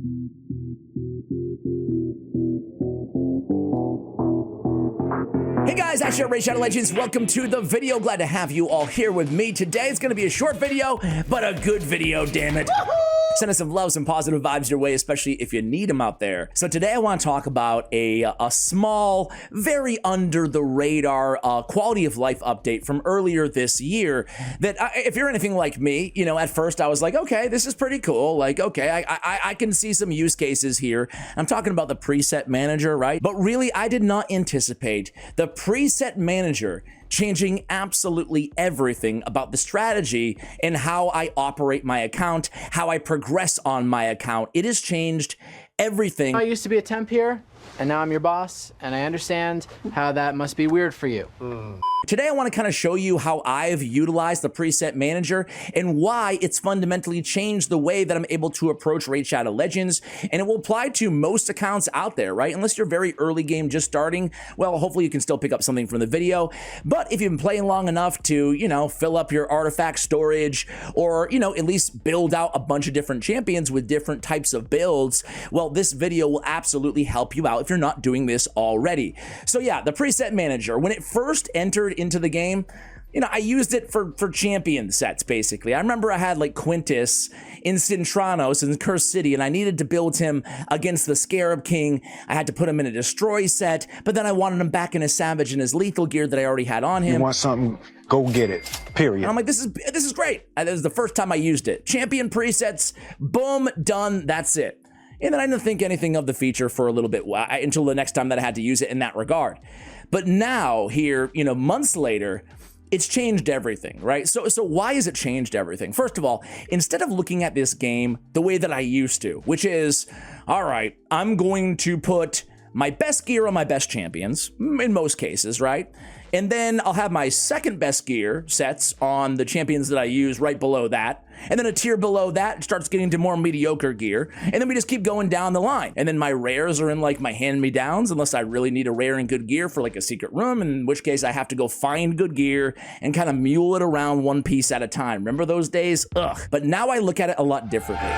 Hey guys, Asher Raid Shadow Legends. Welcome to the video. Glad to have you all here with me today. It's going to be a short video, but a good video, damn it. Send us some love, some positive vibes your way, especially if you need them out there. So today I want to talk about a small, very under the radar quality of life update from earlier this year that if you're anything like me, you know, at first I was like, okay, this is pretty cool. Like, okay, I can see some use cases here. I'm talking about the preset manager, right? But really, I did not anticipate the preset manager changing absolutely everything about the strategy and how I operate my account, how I progress on my account. It has changed everything. I used to be a temp here, and now I'm your boss, and I understand how that must be weird for you. Today, I want to kind of show you how I've utilized the preset manager and why it's fundamentally changed the way that I'm able to approach Raid Shadow Legends. And it will apply to most accounts out there, right? Unless you're very early game just starting, well, hopefully you can still pick up something from the video. But if you've been playing long enough to, you know, fill up your artifact storage or, you know, at least build out a bunch of different champions with different types of builds, well, this video will absolutely help you out if you're not doing this already. So yeah, the preset manager, when it first entered into the game, you know, I used it for champion sets, basically. I remember I had like Quintus in Cintranos in Curse City, and I needed to build him against the Scarab King. I had to put him in a Destroy set, but then I wanted him back in his Savage and his Lethal gear that I already had on him. You want something, go get it, period. And I'm like, this is great. And this is the first time I used it. Champion presets, boom, done, that's it. And then I didn't think anything of the feature for a little bit until the next time that I had to use it in that regard. But now here, you know, months later, it's changed everything, right? So why has it changed everything? First of all, instead of looking at this game the way that I used to, which is, all right, I'm going to put my best gear on my best champions, in most cases, right? And then I'll have my second best gear sets on the champions that I use right below that. And then a tier below that starts getting to more mediocre gear. And then we just keep going down the line. And then my rares are in like my hand-me-downs, unless I really need a rare and good gear for like a secret room, in which case I have to go find good gear and kind of mule it around one piece at a time. Remember those days? Ugh. But now I look at it a lot differently.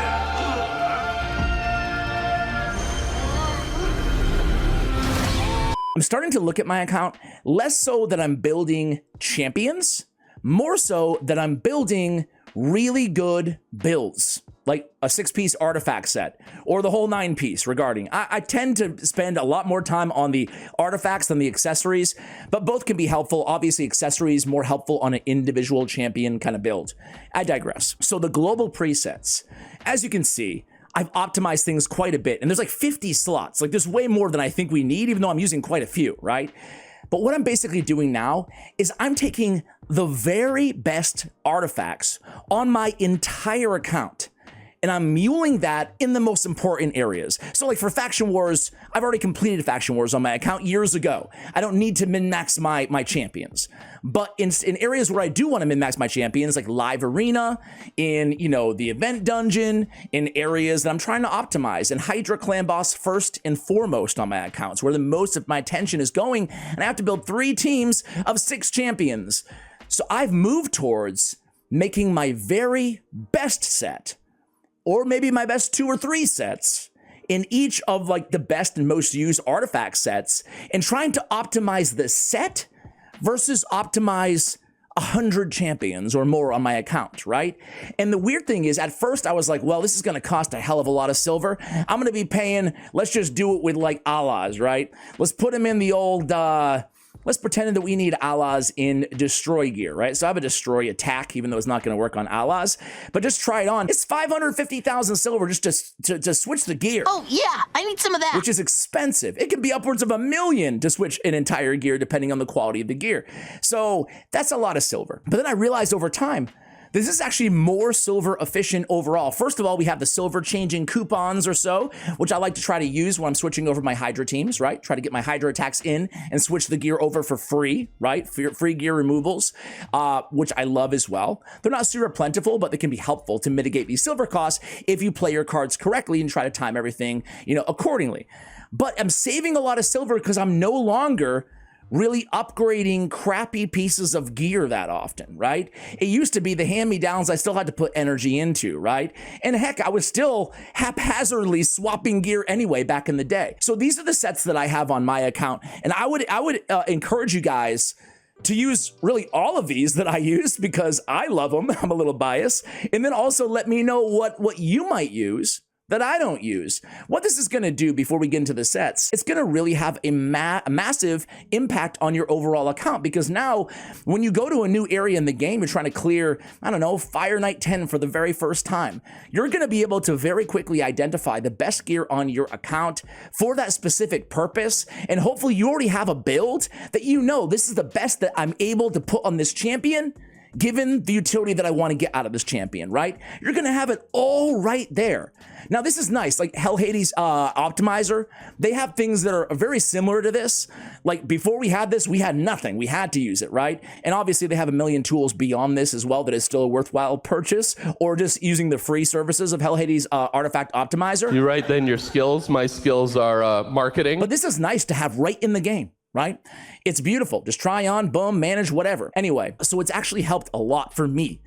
I'm starting to look at my account less so that I'm building champions, more so that I'm building really good builds, like a 6-piece artifact set or the whole 9-piece regarding. I tend to spend a lot more time on the artifacts than the accessories, but both can be helpful. Obviously, accessories more helpful on an individual champion kind of build. I digress. So the global presets, as you can see, I've optimized things quite a bit, and there's like 50 slots. Like there's way more than I think we need, even though I'm using quite a few, right? But what I'm basically doing now is I'm taking the very best artifacts on my entire account, and I'm muling that in the most important areas. So like for Faction Wars, I've already completed Faction Wars on my account years ago. I don't need to min-max my champions. But in areas where I do want to min-max my champions, like Live Arena, in, you know, the event dungeon, in areas that I'm trying to optimize, and Hydra Clan Boss first and foremost on my accounts, where the most of my attention is going, and I have to build 3 teams of 6 champions. So I've moved towards making my very best set, or maybe my best 2 or 3 sets in each of like the best and most used artifact sets, and trying to optimize the set versus optimize 100 champions or more on my account, right? And the weird thing is, at first I was like, well, this is gonna cost a hell of a lot of silver. I'm gonna be paying, let's just do it with like Allahs, right? Let's put them in the old, let's pretend that we need Allahs in Destroy gear, right? So I have a Destroy attack, even though it's not going to work on Allahs, but just try it on. It's 550,000 silver just to switch the gear. Oh yeah, I need some of that. Which is expensive. It can be upwards of $1 million to switch an entire gear depending on the quality of the gear. So that's a lot of silver. But then I realized over time, this is actually more silver efficient overall. First of all, we have the silver changing coupons or so, which I like to try to use when I'm switching over my Hydra teams, right? Try to get my Hydra attacks in and switch the gear over for free, right? Free gear removals, which I love as well. They're not super plentiful, but they can be helpful to mitigate these silver costs if you play your cards correctly and try to time everything, you know, accordingly. But I'm saving a lot of silver because I'm no longer really upgrading crappy pieces of gear that often, right? It used to be the hand-me-downs I still had to put energy into, right? And heck, I was still haphazardly swapping gear anyway back in the day. So these are the sets that I have on my account, and I would encourage you guys to use really all of these that I use because I love them. I'm a little biased. And then also let me know what you might use that I don't use. What this is going to do before we get into the sets, it's going to really have a massive impact on your overall account, because now when you go to a new area in the game, you're trying to clear, I don't know, Fire Knight 10 for the very first time, you're going to be able to very quickly identify the best gear on your account for that specific purpose. And hopefully you already have a build that you know this is the best that I'm able to put on this champion, given the utility that I want to get out of this champion, right? You're going to have it all right there. Now, this is nice. Like Hell Hades Optimizer, they have things that are very similar to this. Like before we had this, we had nothing. We had to use it, right? And obviously they have a million tools beyond this as well that is still a worthwhile purchase, or just using the free services of Hell Hades Artifact Optimizer. You're right, then your skills. My skills are marketing. But this is nice to have right in the game, right? It's beautiful. Just try on, boom, manage, whatever. Anyway, so it's actually helped a lot for me.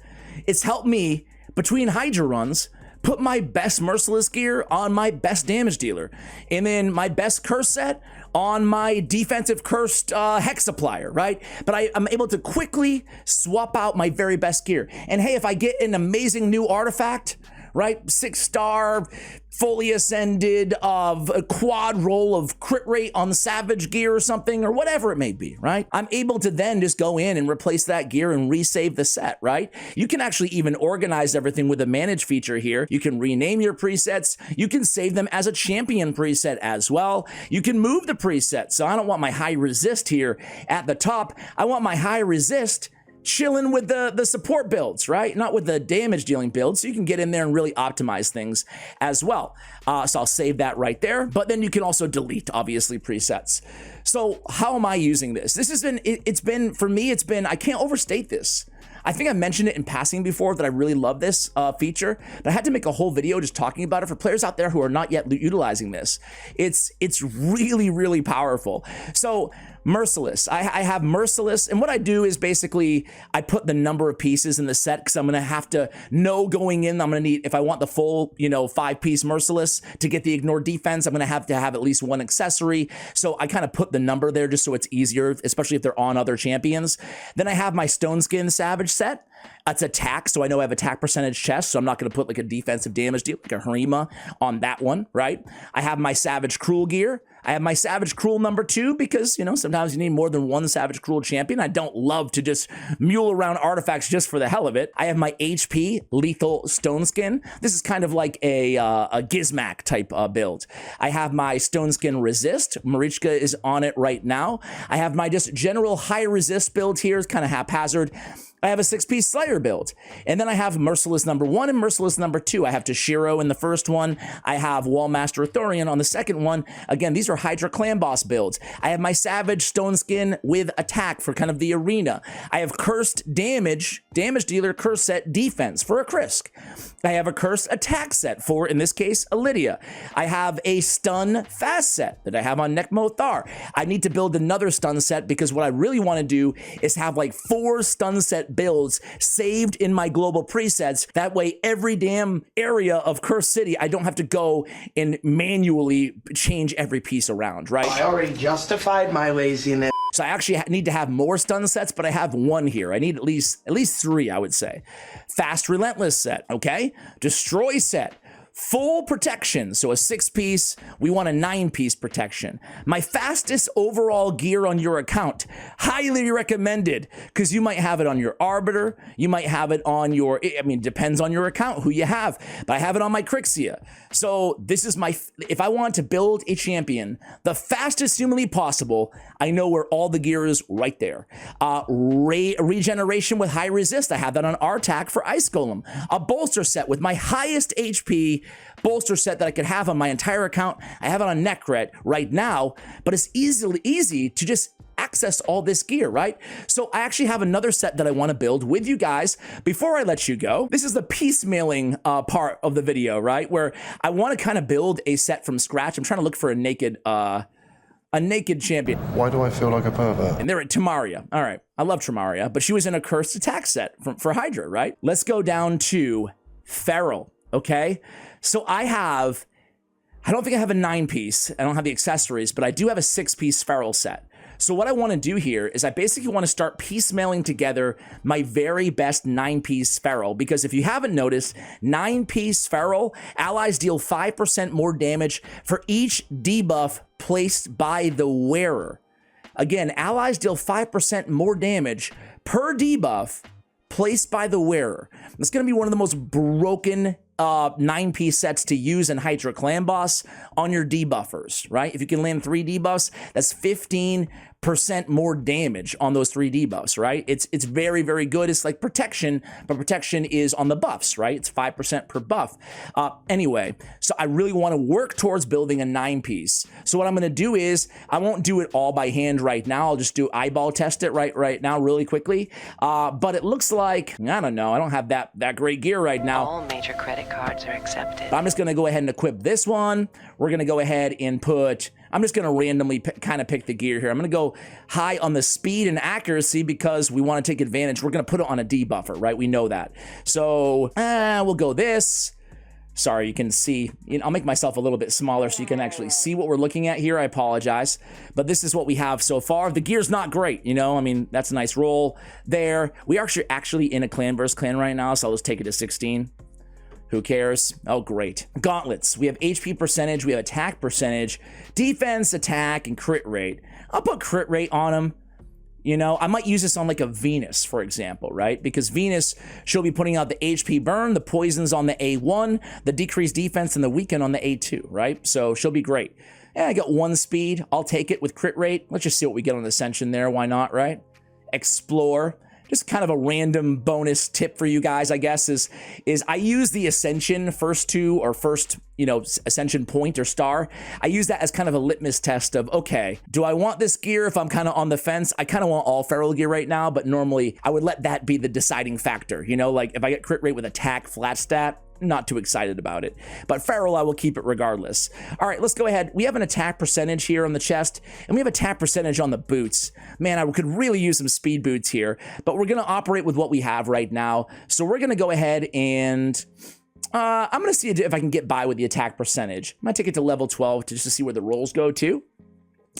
It's helped me, between Hydra runs, put my best Merciless gear on my best damage dealer, and then my best curse set on my defensive cursed hex supplier, right? But I'm able to quickly swap out my very best gear. And hey, if I get an amazing new artifact, right, 6-star, fully ascended, of a quad roll of crit rate on the Savage gear or something, or whatever it may be, right? I'm able to then just go in and replace that gear and resave the set, right? You can actually even organize everything with a manage feature here. You can rename your presets. You can save them as a champion preset as well. You can move the preset. So I don't want my high resist here at the top. I want my high resist chilling with the support builds, right? Not with the damage dealing builds. So you can get in there and really optimize things as well. So I'll save that right there. But then you can also delete, obviously, presets. So how am I using this? This has been, it's been, for me, it's been, I can't overstate this. I think I mentioned it in passing before that I really love this feature, but I had to make a whole video just talking about it for players out there who are not yet utilizing this. It's really, really powerful. So Merciless, I have Merciless, and what I do is basically I put the number of pieces in the set, because I'm gonna have to know going in, I'm gonna need, if I want the full, 5-piece Merciless to get the ignore defense, I'm gonna have to have at least one accessory. So I kind of put the number there just so it's easier, especially if they're on other champions. Then I have my Stone Skin Savage set. It's attack, so I know I have attack percentage chest, so I'm not going to put like a defensive damage deal, like a Harima on that one, right? I have my Savage Cruel gear. I have my Savage Cruel #2 because, sometimes you need more than one Savage Cruel champion. I don't love to just mule around artifacts just for the hell of it. I have my HP Lethal Stone Skin. This is kind of like a Gizmak type build. I have my Stone Skin Resist. Marichka is on it right now. I have my just general high resist build here. It's kind of haphazard. I have a 6-piece Slayer build. And then I have Merciless #1 and Merciless #2. I have Toshiro in the first one. I have Wallmaster Thorian on the second one. Again, these are Hydra Clan Boss builds. I have my Savage Stone Skin with attack for kind of the arena. I have Cursed Damage Dealer Curse Set Defense for a Krisk. I have a Cursed Attack set for, in this case, a Lydia. I have a Stun Fast set that I have on Nekmo Thar. I need to build another stun set because what I really want to do is have like 4 stun set builds saved in my global presets. That way, every damn area of Cursed City, I don't have to go and manually change every piece around, right? I already justified my laziness. So I actually need to have more stun sets, but I have one here. I need at least 3, I would say. Fast Relentless set, okay? Destroy set. Full protection, so a 6-piece, we want a 9-piece protection. My fastest overall gear on your account, highly recommended, because you might have it on your Arbiter, you might have it on your, it depends on your account, who you have, but I have it on my Crixia. So this is my, if I want to build a champion, the fastest humanly possible, I know where all the gear is right there. Regeneration with high resist, I have that on Artak for Ice Golem. A bolster set with my highest HP bolster set that I could have on my entire account. I have it on Nekret right now, but it's easy to just access all this gear, right? So I actually have another set that I want to build with you guys before I let you go. This is the piecemealing part of the video, right? Where I want to kind of build a set from scratch. I'm trying to look for a naked a naked champion. Why do I feel like a pervert? And they're at Tamaria. All right, I love Tamaria, but she was in a cursed attack set for Hydra, right? Let's go down to Feral, okay? So I don't think I have a 9-piece. I don't have the accessories, but I do have a 6-piece Feral set. So what I want to do here is I basically want to start piecemealing together my very best 9-piece Feral, because if you haven't noticed, 9-piece Feral, allies deal 5% more damage for each debuff placed by the wearer. Again, allies deal 5% more damage per debuff placed by the wearer. It's going to be one of the most broken 9-piece sets to use in Hydra Clan Boss on your debuffers, right? If you can land 3 debuffs, that's 15% more damage on those 3 debuffs, right? It's very, very good. It's like protection, but protection is on the buffs, right? It's 5% per buff. Anyway, so I really want to work towards building a 9-piece. So what I'm going to do is, I won't do it all by hand right now. I'll just do eyeball test it right now really quickly. But it looks like, I don't know, I don't have that great gear right now. All major credit cards are accepted. I'm just going to go ahead and equip this one. We're going to go ahead and put, I'm just going to randomly kind of pick the gear here. I'm going to go high on the speed and accuracy because we want to take advantage. We're going to put it on a debuffer, right? We know that. So we'll go this. Sorry, you can see, I'll make myself a little bit smaller so you can actually see what we're looking at here. I apologize, but this is what we have so far. The gear's not great, I mean, that's a nice roll there. We are actually in a clan versus clan right now, so I'll just take it to 16. Who cares? Oh, great. Gauntlets. We have HP percentage, we have attack percentage, defense, attack, and crit rate. I'll put crit rate on them. I might use this on like a Venus, for example, right? Because Venus, she'll be putting out the HP burn, the poisons on the A1, the decreased defense, and the weaken on the A2, right? So she'll be great. Yeah, I got 1 speed. I'll take it with crit rate. Let's just see what we get on Ascension there. Why not, right? Explore. Just kind of a random bonus tip for you guys, I guess, is I use the Ascension first Ascension point or star. I use that as kind of a litmus test of, okay, do I want this gear if I'm kind of on the fence? I kind of want all Feral gear right now, but normally I would let that be the deciding factor. Like if I get crit rate with attack flat stat, not too excited about it. But Feral, I will keep it regardless. All right, let's go ahead. We have an attack percentage here on the chest, and we have attack percentage on the boots. Man, I could really use some speed boots here, but we're going to operate with what we have right now. So we're going to go ahead and I'm going to see if I can get by with the attack percentage. I might take it to level 12 just to see where the rolls go to.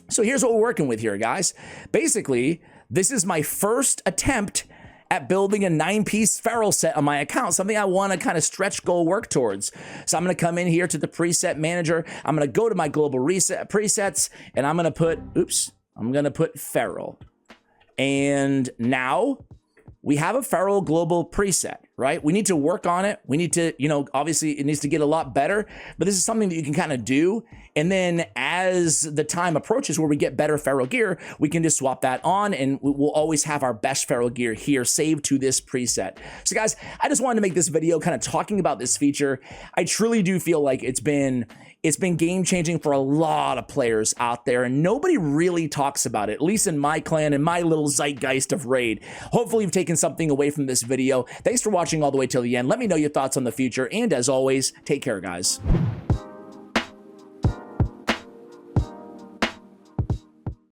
So here's what we're working with here, guys. Basically, this is my first attempt at building a 9-piece Feral set on my account, something I want to kind of stretch goal work towards. So I'm going to come in here to the preset manager. I'm going to go to my global reset presets, and I'm going to put Feral. And now we have a Feral global preset, right? We need to work on it. We need to, obviously it needs to get a lot better, but this is something that you can kind of do. And then as the time approaches where we get better Feral gear, we can just swap that on, and we'll always have our best Feral gear here saved to this preset. So guys, I just wanted to make this video kind of talking about this feature. I truly do feel like it's been game changing for a lot of players out there, and nobody really talks about it, at least in my clan and my little zeitgeist of Raid. Hopefully you've taken something away from this video. Thanks for watching all the way till the end. Let me know your thoughts on the future, and as always, take care, guys.